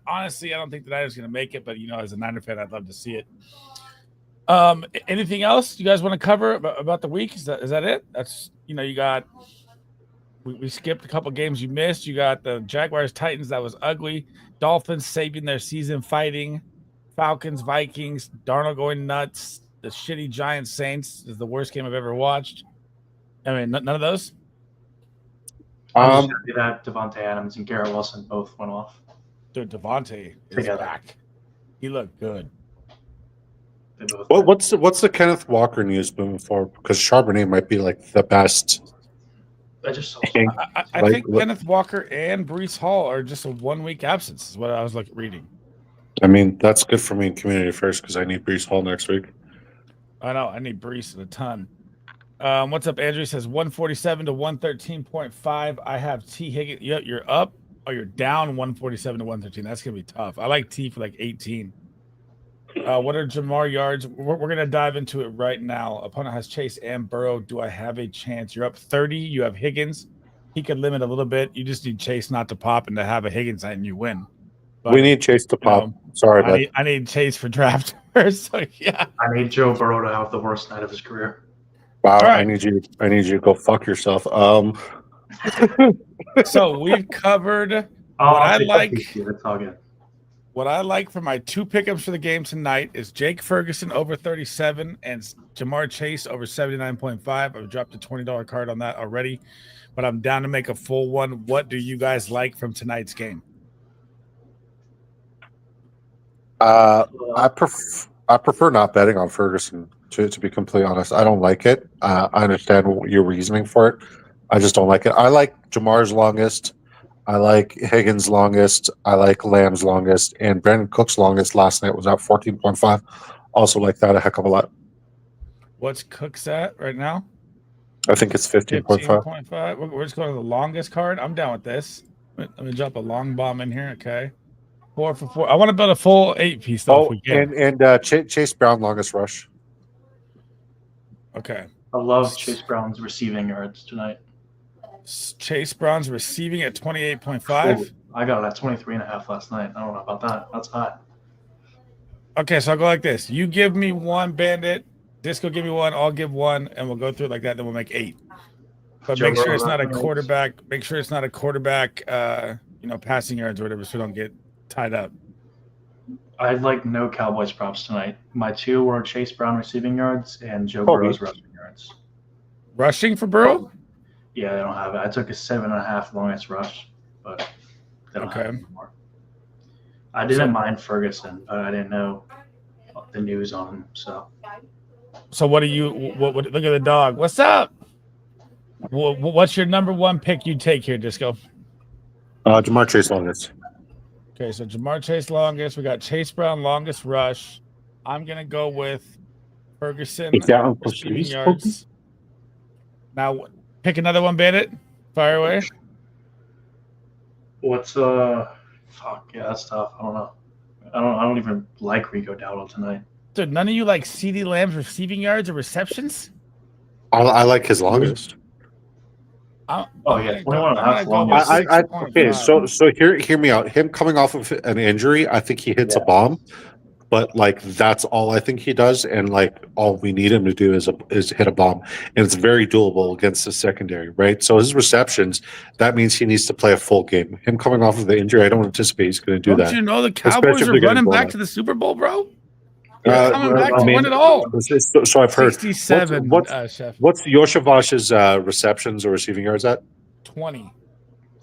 Speaker 2: Honestly, I don't think the Niners are going to make it, but as a Niner fan, I'd love to see it. Anything else you guys want to cover about the week? Is that it? That's you got. We skipped a couple games you missed. You got the Jaguars Titans, that was ugly. Dolphins saving their season fighting. Falcons Vikings. Darnold going nuts. The shitty Giants Saints is the worst game I've ever watched. I mean, none of those.
Speaker 3: I'm just happy that Devontae Adams and Garrett Wilson both went off.
Speaker 2: Dude, Devontae is back. He looked good.
Speaker 4: Well, what's the Kenneth Walker news moving forward? Because Charbonnet might be like the best.
Speaker 3: I just saw.
Speaker 2: I think Kenneth Walker and Breece Hall are just a 1 week absence. Is what I was reading.
Speaker 4: I mean, that's good for me in community first because I need Breece Hall next week.
Speaker 2: I know I need Breece a ton. What's up, Andrew? Says 147 to 113.5. I have T Higgins. You're up or you're down 147 to 113. That's gonna be tough. I like T for 18. What are Jamar yards? We're going to dive into it right now. Opponent has Chase and Burrow. Do I have a chance? You're up 30. You have Higgins. He could limit a little bit. You just need Chase not to pop and to have a Higgins night and you win. But,
Speaker 4: we need Chase to pop. Sorry,
Speaker 2: I need Chase for draft first. So, yeah.
Speaker 3: I need Joe Burrow to have the worst night of his career.
Speaker 4: Wow, right. I need you to go fuck yourself.
Speaker 2: So we've covered what I like.
Speaker 3: That's all good.
Speaker 2: What I like for my two pickups for the game tonight is Jake Ferguson over 37 and Jamar Chase over 79.5. I've dropped a $20 card on that already, but I'm down to make a full one. What do you guys like from tonight's game?
Speaker 4: I prefer not betting on Ferguson, to be completely honest. I don't like it. I understand your reasoning for it. I just don't like it. I like Jamar's longest. I like Higgins' longest. I like Lamb's longest. And Brandon Cook's longest last night was at 14.5. Also like that a heck of a lot.
Speaker 2: What's Cook's at right now?
Speaker 4: I think it's 15.5.
Speaker 2: 15.5. We're just going to the longest card. I'm down with this. Let me drop a long bomb in here. Okay. 4 for 4. I want to build a full 8-piece though.
Speaker 4: Oh, and Chase Brown longest rush.
Speaker 2: Okay.
Speaker 3: I love Chase Brown's receiving yards tonight.
Speaker 2: Chase Brown's receiving at 28.5.
Speaker 3: I got it at 23.5 last night. I don't know about that. That's hot.
Speaker 2: Okay, so I'll go like this. You give me one, Bandit. Disco give me one. I'll give one, and we'll go through it like that. Then we'll make 8. But make sure it's not a quarterback. Make sure it's not a quarterback. Passing yards or whatever, so we don't get tied up.
Speaker 3: I like no Cowboys props tonight. My 2 were Chase Brown receiving yards and Joe Burrow's rushing yards.
Speaker 2: Rushing for Burrow?
Speaker 3: Yeah, they don't have it. I took a 7.5 longest rush, but they don't have it anymore. I didn't mind Ferguson, but I didn't know the news on him. So
Speaker 2: what do you? What? Look at the dog. What's up? What's your number one pick you take here, Disco?
Speaker 4: Jamar Chase longest.
Speaker 2: Okay, so Jamar Chase longest. We got Chase Brown longest rush. I'm gonna go with Ferguson. Yards. Now pick another one, Bandit. Fire away.
Speaker 3: What's fuck yeah, that's tough. I don't know. I don't even like Rico Dowdle tonight.
Speaker 2: Dude, none of you like CeeDee Lamb's receiving yards or receptions?
Speaker 4: I like his longest.
Speaker 3: Yeah, 21.5 longest.
Speaker 4: Okay, so hear me out. Him coming off of an injury, I think he hits a bomb. But that's all I think he does, and all we need him to do is hit a bomb, and it's very doable against the secondary, right? So his receptions, that means he needs to play a full game. Him coming off of the injury, I don't anticipate he's going to do that.
Speaker 2: Don't you know the Cowboys are running back to the Super Bowl, bro? They're coming back to win it all.
Speaker 4: So I've heard.
Speaker 2: 67.
Speaker 4: What's Yoshivash's receptions or receiving yards at?
Speaker 2: 20.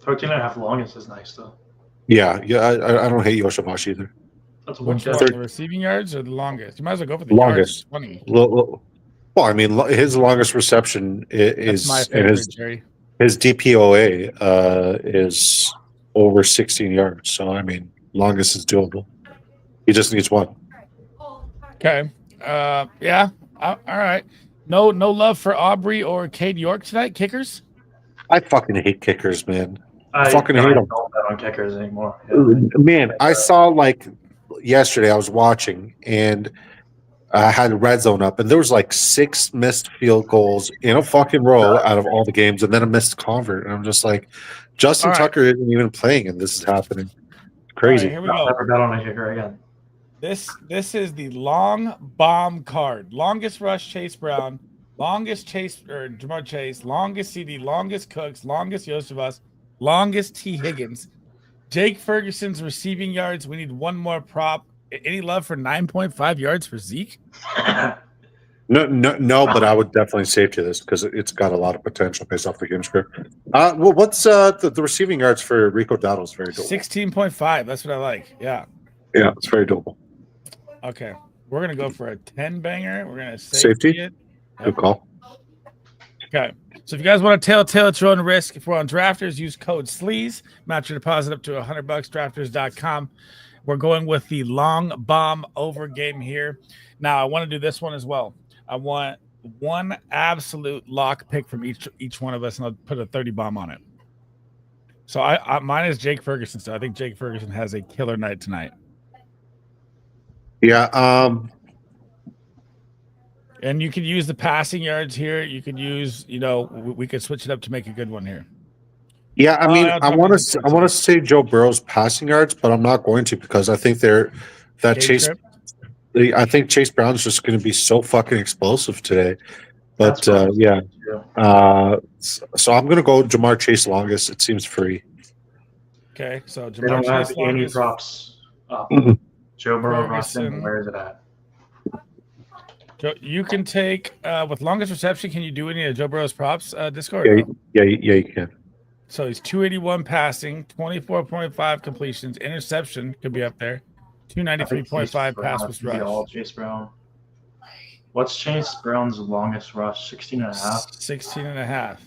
Speaker 3: 13.5 longest is nice though.
Speaker 4: Yeah. I don't hate Yoshimashi either.
Speaker 3: That's
Speaker 2: Which
Speaker 3: one
Speaker 2: one?
Speaker 3: catch.
Speaker 2: The receiving yards or the longest? You might as well go for the
Speaker 4: Longest.
Speaker 2: yards. 20.
Speaker 4: Well, I mean, his longest reception
Speaker 2: That's my
Speaker 4: is, and
Speaker 2: favorite, Jerry.
Speaker 4: his DPOA is over 16 yards. So I mean, longest is doable. He just needs one.
Speaker 2: Okay. Yeah. All right. No love for Aubrey or Cade York tonight. Kickers.
Speaker 4: I fucking hate kickers, man.
Speaker 3: I
Speaker 4: fucking hate them.
Speaker 3: don't bet on kickers anymore. Yeah.
Speaker 4: Man, I saw like yesterday. I was watching and I had red zone up, and there was like 6 missed field goals in a fucking row out of all the games, and then a missed convert. And I'm just like, Justin
Speaker 2: All right.
Speaker 4: Tucker isn't even playing, and this is happening. Crazy.
Speaker 2: All right, here we
Speaker 3: I'll
Speaker 2: go.
Speaker 3: never bet on a kicker again.
Speaker 2: This is the long bomb card. Longest rush, Chase Brown. Longest Chase or Jamar Chase. Longest CD. Longest Cooks. Longest Yosevas. Longest T. Higgins. Jake Ferguson's receiving yards. We need one more prop. Any love for 9.5 yards for Zeke?
Speaker 4: No, but I would definitely save to this because it's got a lot of potential based off the game script. Well, what's the receiving yards for Rico Dowdle's very doable.
Speaker 2: 16.5. That's what I like. Yeah.
Speaker 4: Yeah, it's very doable.
Speaker 2: Okay. We're gonna go for a 10 banger. We're gonna
Speaker 4: Safety?
Speaker 2: it.
Speaker 4: Good call.
Speaker 2: Okay. So if you guys want to tail at your own risk, if we're on Drafters, use code SLEAZE. Match your deposit up to $100. Drafters.com. We're going with the long bomb over game here. Now I want to do this one as well. I want one absolute lock pick from each one of us, and I'll put a 30 bomb on it. So I mine is Jake Ferguson. So I think Jake Ferguson has a killer night tonight.
Speaker 4: Yeah.
Speaker 2: And you could use the passing yards here. You could use, we could switch it up to make a good one here.
Speaker 4: Yeah, I mean, I want to say Joe Burrow's passing yards, but I'm not going to because I think Chase Brown's just going to be so fucking explosive today. But yeah, so I'm going to go Jamar Chase longest. It seems free.
Speaker 2: Okay, so
Speaker 3: they don't
Speaker 2: Jamar
Speaker 3: have
Speaker 2: Chase
Speaker 3: any
Speaker 2: longest.
Speaker 3: props.
Speaker 4: Mhm.
Speaker 3: Joe Burrow,
Speaker 2: Ferguson.
Speaker 3: Rustin, where is it at?
Speaker 2: Joe, you can take with longest reception. Can you do any of Joe Burrow's props? Discord. or no?
Speaker 4: Yeah, you can.
Speaker 2: So he's 281 passing, 24.5 completions, interception could be up there, 293.5 pass was rush.
Speaker 3: All Chase Brown. What's Chase Brown's longest rush? 16.5.
Speaker 2: 16.5.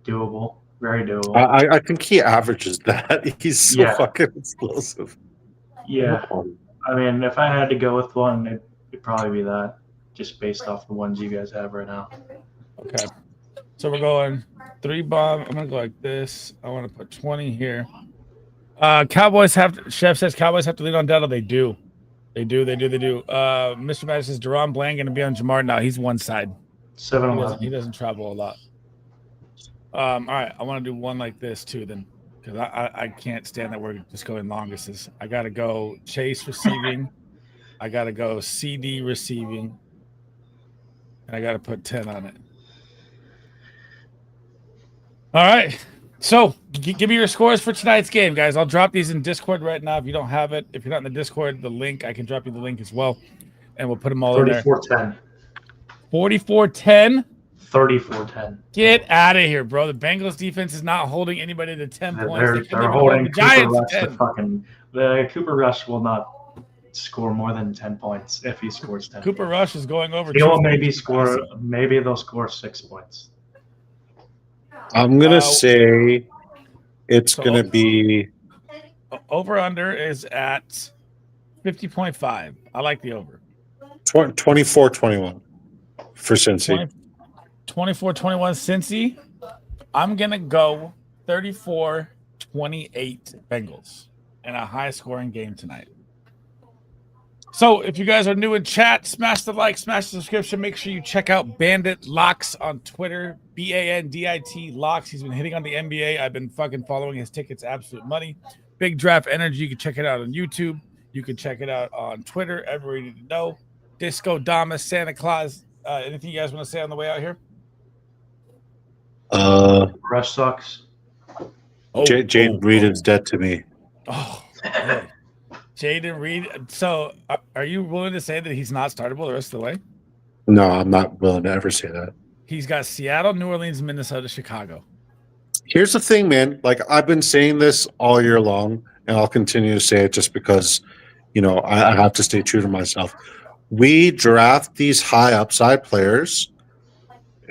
Speaker 3: Doable. Very doable.
Speaker 4: I think he averages that. He's so fucking explosive.
Speaker 3: Yeah. I mean, if I had to go with one, it'd probably be that, just based off the ones you guys have right now.
Speaker 2: Okay. So we're going 3 bomb. I'm going to go like this. I want to put 20 here. Chef says Cowboys have to lead on Dowdle. They do. Mr. Madden says Deron Bland going to be on Jamar. No, he's one side.
Speaker 3: 7-11.
Speaker 2: He doesn't travel a lot. All right. I want to do one like this too then, because I can't stand that we're just going longests. I got to go Chase receiving. I got to go CD receiving. And I got to put 10 on it. All right. So give me your scores for tonight's game, guys. I'll drop these in Discord right now. If you don't have it, if you're not in the Discord, the link, I can drop you the link as well. And we'll put them all in there.
Speaker 3: 34-10.
Speaker 2: 44-10.
Speaker 3: 34-10.
Speaker 2: Get out of here, bro. The Bengals defense is not holding anybody to 10 points.
Speaker 3: They're holding
Speaker 2: the
Speaker 3: Cooper
Speaker 2: Giants
Speaker 3: Rush
Speaker 2: to
Speaker 3: to
Speaker 2: 10.
Speaker 3: fucking. The Cooper Rush will not score more than 10 points if he scores 10.
Speaker 2: Cooper Rush is going over.
Speaker 3: He'll maybe score. Maybe they'll score 6 points.
Speaker 4: I'm gonna say it's gonna be
Speaker 2: over under is at 50.5. I like the over.
Speaker 4: 24-21 for Cincy.
Speaker 2: 24-21 Cincy. I'm gonna go 34-28 Bengals in a high scoring game tonight. So if you guys are new in chat, smash the like, smash the subscription. Make sure you check out Bandit Locks on Twitter. BANDIT Locks. He's been hitting on the NBA. I've been fucking following his tickets. Absolute money. Big Draft Energy. You can check it out on YouTube. You can check it out on Twitter. Everywhere you need to know. Disco Damas, Santa Claus. Anything you guys want to say on the way out here?
Speaker 3: Rush sucks.
Speaker 4: Jaden Reed is dead to me.
Speaker 2: Oh, really? Jaden Reed. So, are you willing to say that he's not startable the rest of the way?
Speaker 4: No, I'm not willing to ever say that.
Speaker 2: He's got Seattle, New Orleans, Minnesota, Chicago.
Speaker 4: Here's the thing, man. Like I've been saying this all year long, and I'll continue to say it just because, I have to stay true to myself. We draft these high upside players,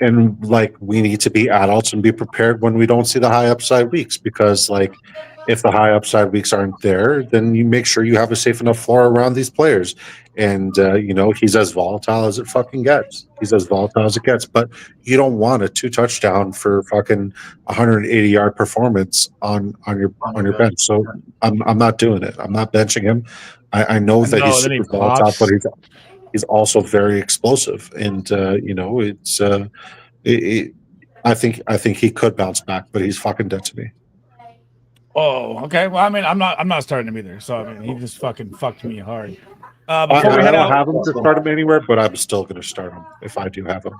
Speaker 4: and like we need to be adults and be prepared when we don't see the high upside weeks, because like if the high upside weeks aren't there, then you make sure you have a safe enough floor around these players. And he's as volatile as it fucking gets. He's as volatile as it gets. But you don't want a 2 touchdown for fucking 180-yard performance on your bench. So I'm not doing it. I'm not benching him. I know that he's super volatile, but he's also very explosive, and it's. I think he could bounce back, but he's fucking dead to me.
Speaker 2: Oh, okay. Well, I mean, I'm not starting him either. So I mean, he just fucking fucked me hard.
Speaker 4: I don't have him to start him anywhere, but I'm still going to start him if I do have him.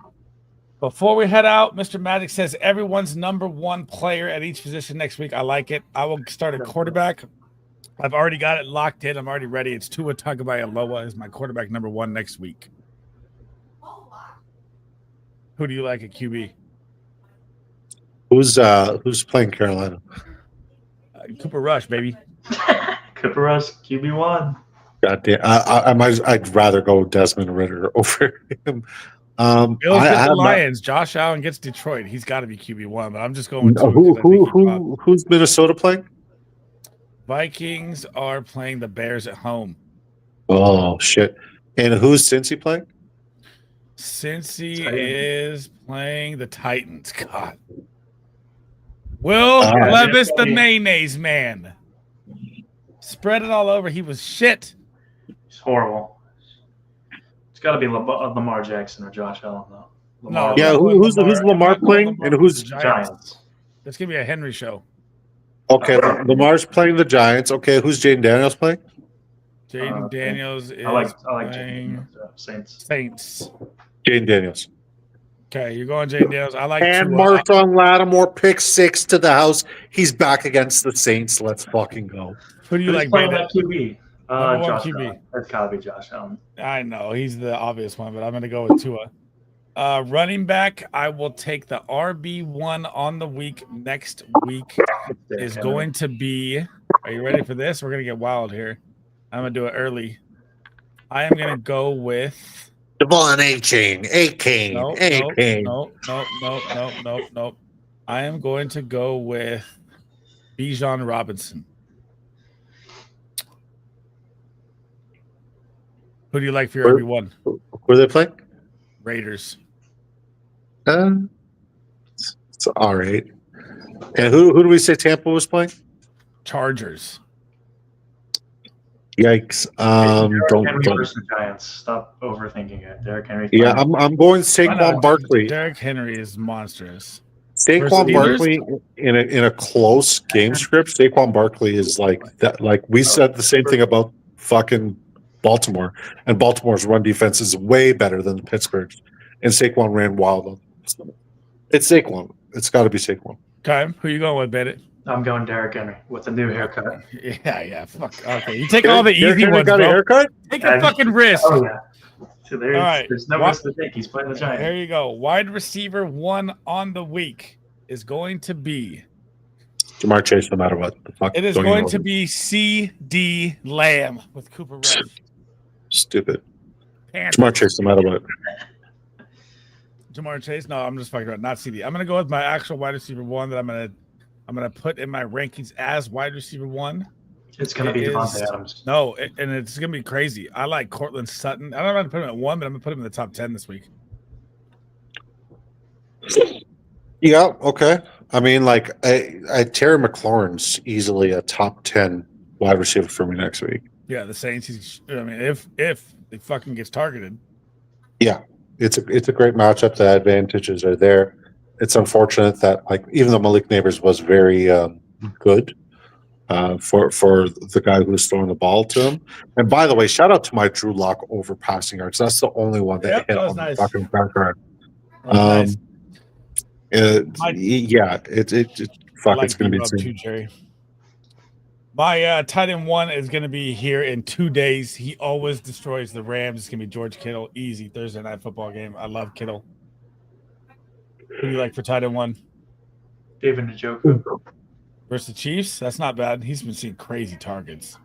Speaker 2: Before we head out, Mr. Maddox says everyone's number one player at each position next week. I like it. I will start a quarterback. I've already got it locked in. I'm already ready. It's Tua Tagovailoa is my quarterback number one next week. Who do you like at QB?
Speaker 4: Who's playing Carolina?
Speaker 2: Cooper Rush, baby.
Speaker 3: Cooper Rush, QB1.
Speaker 4: God damn, I'd rather go Desmond Ridder over him.
Speaker 2: Bills get the Lions. Josh Allen gets Detroit. He's got to be QB1, but I'm just going.
Speaker 4: Who's Minnesota playing?
Speaker 2: Vikings are playing the Bears at home.
Speaker 4: Oh shit! And who's Cincy playing?
Speaker 2: Cincy is playing the Titans. God. Will Levis, the mayonnaise man. Spread it all over. He was shit.
Speaker 3: He's horrible. It's got to be Lamar Jackson or Josh Allen, though.
Speaker 2: No,
Speaker 4: yeah, who's Lamar playing? And who's
Speaker 3: Giants?
Speaker 2: It's going to be a Henry show.
Speaker 4: Okay, Lamar's playing the Giants. Okay, who's Jaden Daniels playing?
Speaker 2: Jaden Daniels is
Speaker 3: I like
Speaker 2: playing
Speaker 3: Saints.
Speaker 4: Jaden Daniels.
Speaker 2: Okay, you're going Jaden Daniels. I like
Speaker 4: and Marshawn Lattimore pick 6 to the house. He's back against the Saints. Let's fucking go.
Speaker 2: Who do you like,
Speaker 3: playing that QB?
Speaker 2: Josh
Speaker 3: QB.
Speaker 2: Allen.
Speaker 3: That's gotta be Josh Allen.
Speaker 2: I know he's the obvious one, but I'm going to go with Tua. Running back, I will take the RB1 on the week next week. Is going to be. Are you ready for this? We're going to get wild here. I'm going to do it early. I am going to go with
Speaker 4: Devon A-Chain.
Speaker 2: Nope. I am going to go with Bijan Robinson. Who do you like for your RB1?
Speaker 4: Who are they playing?
Speaker 2: Raiders.
Speaker 4: It's all right. And who do we say Tampa was playing?
Speaker 2: Chargers.
Speaker 4: Yikes!
Speaker 3: Henry versus Giants. Stop overthinking it. Derrick Henry.
Speaker 4: Yeah, I'm going Saquon Barkley.
Speaker 2: Derrick Henry is monstrous.
Speaker 4: Saquon Barkley in a close game script. Saquon Barkley is like that. Like we said the same thing about fucking Baltimore, and Baltimore's run defense is way better than Pittsburgh's. And Saquon ran wild. It's Saquon. It's got to be Saquon.
Speaker 2: Okay, who you going with, Bennett?
Speaker 3: I'm going Derrick Henry with a new haircut.
Speaker 2: Yeah. Fuck. Okay, you take all the easy ones.
Speaker 4: Got a haircut?
Speaker 2: Take a fucking risk.
Speaker 3: Oh yeah. So
Speaker 2: all right.
Speaker 3: There's no risk to take. He's playing the Giants.
Speaker 2: There you go. Wide receiver 1 on the week is going to be
Speaker 4: Jamar Chase, no matter what. The fuck,
Speaker 2: it is going to be C.D. Lamb with Cooper Rush.
Speaker 4: Stupid. Jamar Chase, no matter what.
Speaker 2: Jamar Chase? No, I'm just fucking around. Not CD. I'm gonna go with my actual wide receiver 1 that I'm gonna put in my rankings as wide receiver 1.
Speaker 3: It's gonna be Devontae Adams.
Speaker 2: No, and it's gonna be crazy. I like Cortland Sutton. I don't know if I'm gonna put him at 1, but I'm gonna put him in the top 10 this week.
Speaker 4: Yeah. Okay. I mean, like, Terry McLaurin's easily a top 10 wide receiver for me next week.
Speaker 2: Yeah, the Saints. If he fucking gets targeted.
Speaker 4: Yeah, it's a great matchup. The advantages are there. It's unfortunate that, like, even though Malik Neighbors was very good for the guy who's throwing the ball to him. And by the way, shout out to my Drew Lock over passing yards. That's the only one that hit on the fucking background.
Speaker 2: Nice.
Speaker 4: It's going to be
Speaker 2: too, Jerry. My tight end 1 is going to be here in 2 days. He always destroys the Rams. It's going to be George Kittle. Easy Thursday night football game. I love Kittle. Who do you like for tight end 1?
Speaker 3: David Njoku.
Speaker 2: Versus the Chiefs? That's not bad. He's been seeing crazy targets.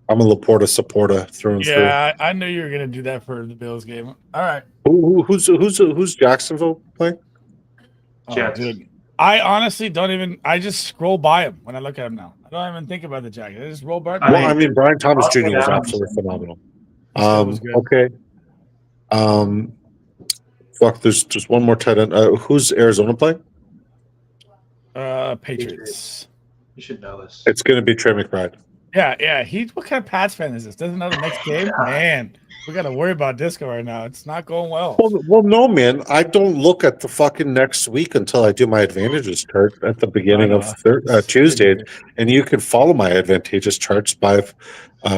Speaker 4: I'm a Laporta supporter through and through.
Speaker 2: Yeah, I knew you were going to do that for the Bills game. All right.
Speaker 4: Who's Jacksonville playing?
Speaker 2: Oh,
Speaker 3: Jets.
Speaker 2: dude. I honestly don't even – I just scroll by him when I look at him now. I don't even think about the Jackets. I just roll by him.
Speaker 3: I
Speaker 4: Well, I mean, Brian Thomas
Speaker 3: Austin
Speaker 4: Jr. was
Speaker 3: Adams.
Speaker 4: absolutely phenomenal.
Speaker 2: He still was good.
Speaker 4: Okay. Fuck, there's one more tight end. Who's Arizona playing?
Speaker 2: Patriots.
Speaker 3: You should know this.
Speaker 4: It's going to be Trey McBride.
Speaker 2: Yeah. What kind of Pats fan is this? Doesn't know the next game? Man, we got to worry about Disco right now. It's not going well.
Speaker 4: Well, no, man. I don't look at the fucking next week until I do my advantages chart at the beginning of Tuesday. And you can follow my advantageous charts by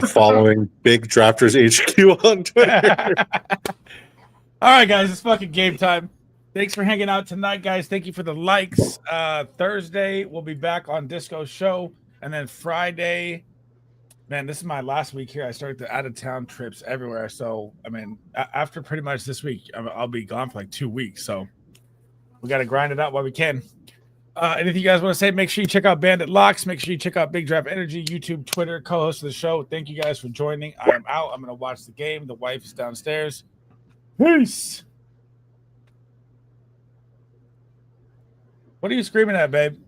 Speaker 4: following Big Drafters HQ on Twitter.
Speaker 2: All right, guys, it's fucking game time. Thanks for hanging out tonight, guys. Thank you for the likes. Thursday, we'll be back on Disco's show. And then Friday, man, this is my last week here. I started the out-of-town trips everywhere. So, I mean, after pretty much this week, I'll be gone for like 2 weeks. So we got to grind it out while we can. Anything you guys want to say, make sure you check out Bandit Locks. Make sure you check out Big Draft Energy, YouTube, Twitter, co-host of the show. Thank you guys for joining. I am out. I'm going to watch the game. The wife is downstairs. Peace. What are you screaming at, babe?